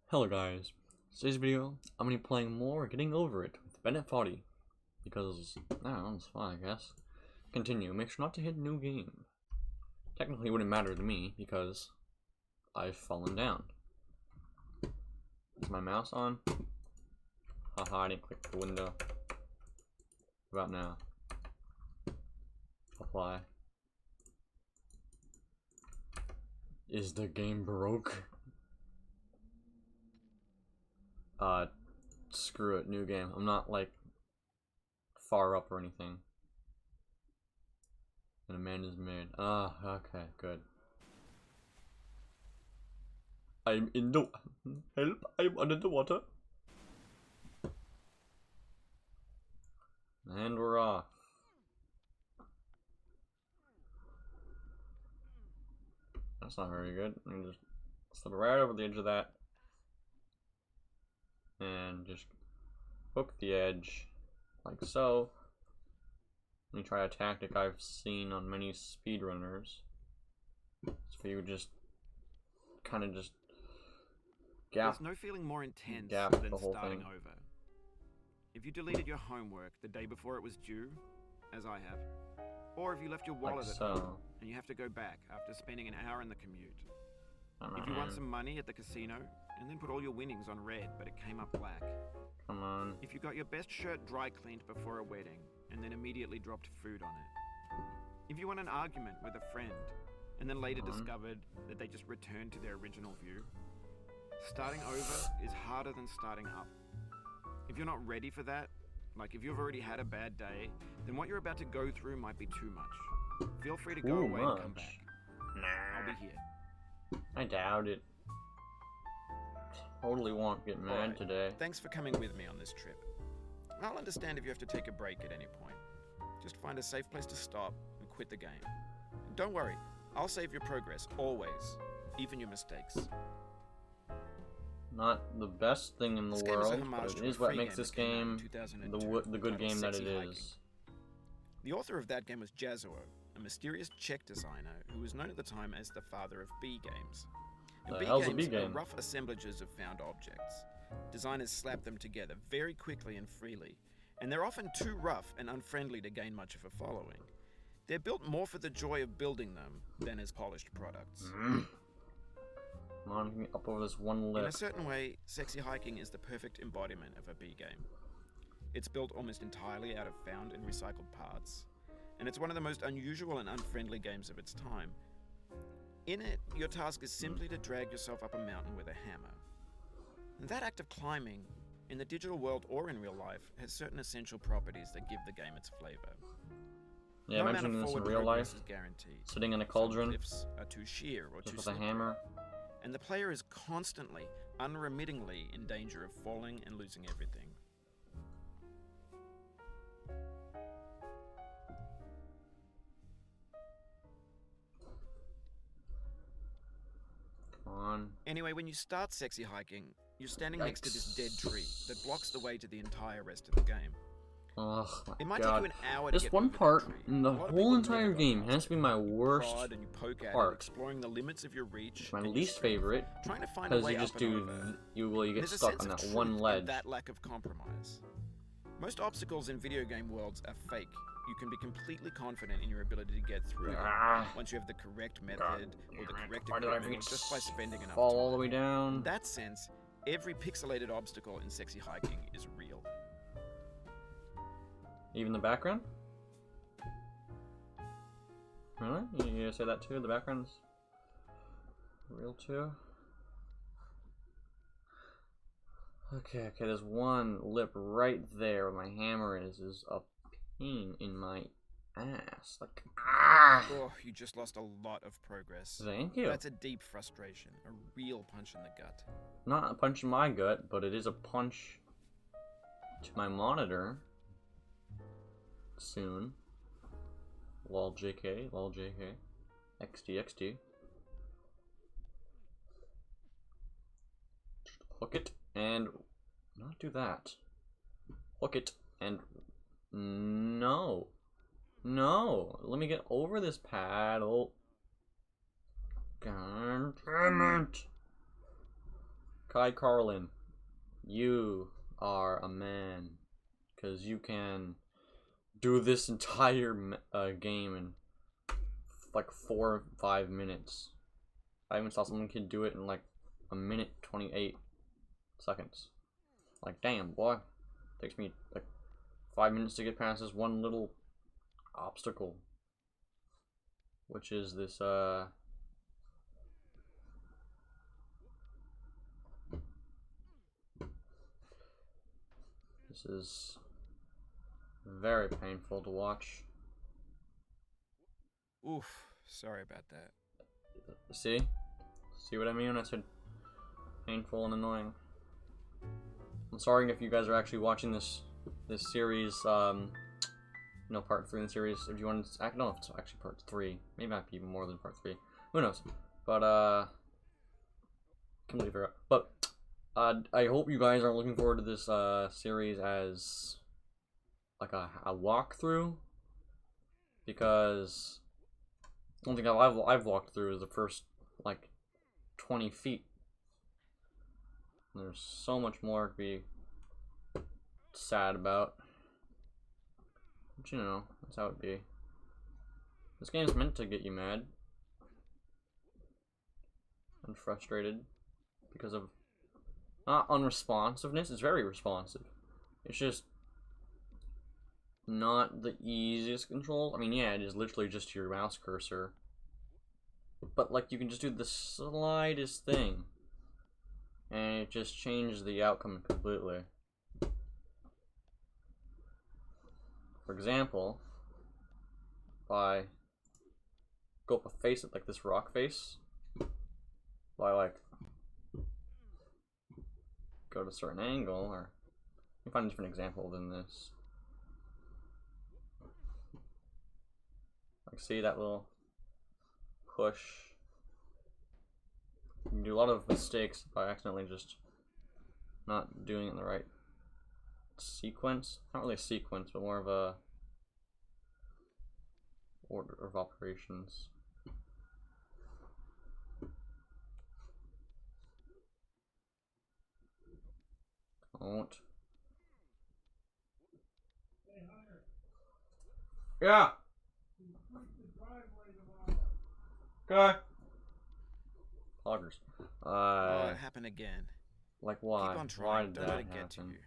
Hello guys, today's video, I'm going to be playing more Getting Over It with Bennett Foddy, because, I don't know, it's fun I guess. Continue, make sure not to hit new game. Technically it wouldn't matter to me, because I've fallen down. Is my mouse on? Haha, I didn't click the window. What about now? Apply. Is the game broke? Screw it, new game. I'm not like far up or anything. And a man is made. Ah, okay, good. I'm in the help, I'm under the water. And we're off. That's not very good. I'm gonna just slip right over the edge of that. And just hook the edge like so. Let me try a tactic I've seen on many speedrunners. It's for you just kind of just gap. There's no feeling more intense Gap than the whole starting thing. over. If you deleted your homework the day before it was due, as I have, or if you left your wallet Like at so. home and you have to go back after spending an hour in the commute. If you won some money at the casino and then put all your winnings on red but it came up black. Come on. If you got your best shirt dry cleaned before a wedding and then immediately dropped food on it. If you won an argument with a friend and then later discovered that they just returned to their original view. Starting over is harder than starting up. If you're not ready for that, like if you've already had a bad day, then what you're about to go through might be too much. Feel free to go away and come back. Nah. I'll be here. I doubt it. Totally won't get mad Alright, today. Thanks for coming with me on this trip. I'll understand if you have to take a break at any point. Just find a safe place to stop and quit the game. And don't worry, I'll save your progress, always. Even your mistakes. Not the best thing in the This game is a world, homage but to it a is what free makes game this that came out in game 2002 the good titled game that it Sexy Hiking. is. The author of that game was Jazuo, a mysterious Czech designer who was known at the time as the father of B games. And The hell's a B games are game? rough assemblages of found objects. Designers slap them together very quickly and freely, and they're often too rough and unfriendly to gain much of a following. They're built more for the joy of building them than as polished products. Come on, get me up over this one lip. In a certain way, Sexy Hiking is the perfect embodiment of a B game. It's built almost entirely out of found and recycled parts, and it's one of the most unusual and unfriendly games of its time. In it, your task is simply to drag yourself up a mountain with a hammer. And that act of climbing, in the digital world or in real life, has certain essential properties that give the game its flavor. Yeah, No amount imagine of this in forward real progress life, is guaranteed. sitting in a Some cauldron, cliffs are too sheer or just too with a slippery, hammer. and the player is constantly, unremittingly in danger of falling and losing everything. Come on. Anyway, when you start Sexy Hiking, you're standing next to this dead tree that blocks the way to the entire rest of the game. Oh It my might god. take you an hour to This get one over that part tree. in the A lot of whole people entire never got game past has to be it. my You worst prod and you poke at it, part. exploring the limits of your reach, My and your least strength, favorite, trying to find a because way you just up and do, over. you get There's a stuck sense on of that one truth in ledge. that lack of compromise. Most obstacles in video game worlds are fake. You can be completely confident in your ability to get through them Ah, once you have the correct method or the correct why did I equipment or just by spending enough fall time. all the way down? In that sense, every pixelated obstacle in Sexy Hiking is real. Even the background? Really? You gonna say that too? The background's real too? Okay, there's one lip right there where my hammer is a pain in my ass. Like, ah! Oh, you just lost a lot of progress. Thank you. That's a deep frustration, a real punch in the gut. Not a punch in my gut, but it is a punch to my monitor. Soon. Lol JK, lol JK. XD, XD. Hook it and not do that. Hook it and no. No. Let me get over this paddle. God damn it. Kai Carlin, you are a man, because you can do this entire game in like 4 or 5 minutes. I even saw someone could do it in like a minute 28 seconds. Like, damn, boy. Takes me like 5 minutes to get past this one little obstacle, which is this this is very painful to watch. Oof, sorry about that. See what I mean when I said painful and annoying? I'm sorry if you guys are actually watching this series, part 3 in the series. If you want to, I don't know if it's actually part 3. Maybe might be even more than part 3. Who knows? But completely forgot. But I hope you guys are looking forward to this series as like a walkthrough, because the only thing I've walked through is the first like 20 feet. There's so much more to be sad about. But you know, that's how it be. This game's meant to get you mad and frustrated because of not unresponsiveness. It's very responsive. It's just not the easiest control. I mean, yeah, it is literally just your mouse cursor. But like, you can just do the slightest thing and it just changes the outcome completely. For example, if I go up a face with like this rock face, if I like go to a certain angle, or let me find a different example than this. Like, see that little push? You can do a lot of mistakes by accidentally just not doing it in the right sequence. Not really a sequence, but more of a order of operations. Don't. Yeah. Okay. Poggers. Oh, it happened again. Like why? Keep on Why trying. did Don't that let it get to happen? you.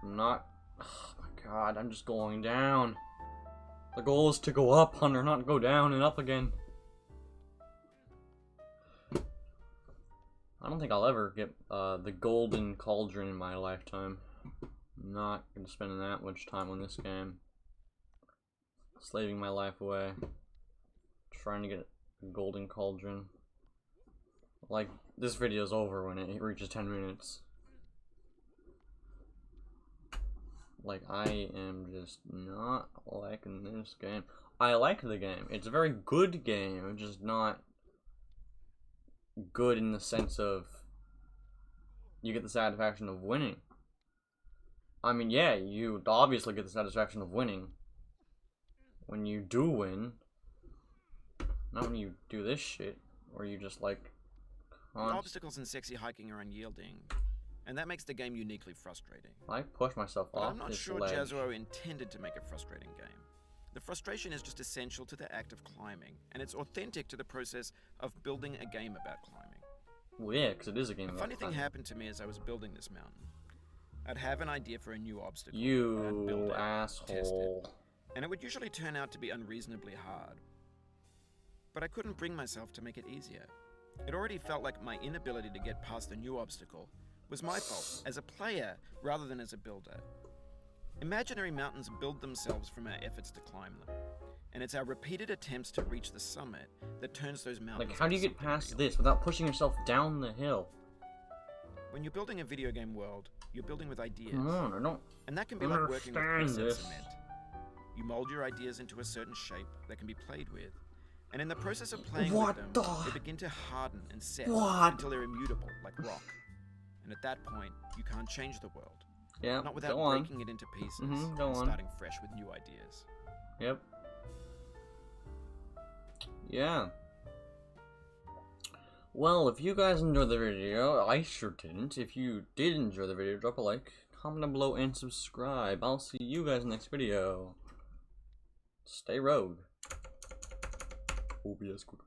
I'm not. Oh my god! I'm just going down. The goal is to go up, Hunter, not go down and up again. I don't think I'll ever get the golden cauldron in my lifetime. I'm not gonna spend that much time on this game. Slaving my life away. Trying to get a golden cauldron. Like, this video's over when it reaches 10 minutes. Like, I am just not liking this game. I like the game. It's a very good game. It's just not good in the sense of you get the satisfaction of winning. I mean, yeah, you obviously get the satisfaction of winning when you do win. Not when you do this shit, where you just like... The obstacles in sexy hiking are unyielding, and that makes the game uniquely frustrating. I push myself But off I'm not this sure ledge. Jazzuo intended to make a frustrating game. The frustration is just essential to the act of climbing, and it's authentic to the process of building a game about climbing. Well, yeah, because it is a game A about funny thing climbing. happened to me as I was building this mountain. I'd have an idea for a new obstacle. I'd build You it, test asshole. it, and it would usually turn out to be unreasonably hard. But I couldn't bring myself to make it easier. It already felt like my inability to get past a new obstacle was my fault as a player rather than as a builder. Imaginary mountains build themselves from our efforts to climb them, and it's our repeated attempts to reach the summit that turns those mountains. Like, how do you into get something past real. this without pushing yourself down the hill? When you're building a video game world, you're building with ideas. Come on, I don't And that can be like working with understand preset this. cement. You mold your ideas into a certain shape that can be played with. And in the process of playing What with them, the- they begin to harden and set What? until they're immutable, like rock. And at that point, you can't change the world. Yeah, Not without go on. breaking it into pieces Go and on. starting fresh with new ideas. Yep. Yeah. Well, if you guys enjoyed the video, I sure didn't. If you did enjoy the video, drop a like, comment down below, and subscribe. I'll see you guys in the next video. Stay rogue. OBS quick.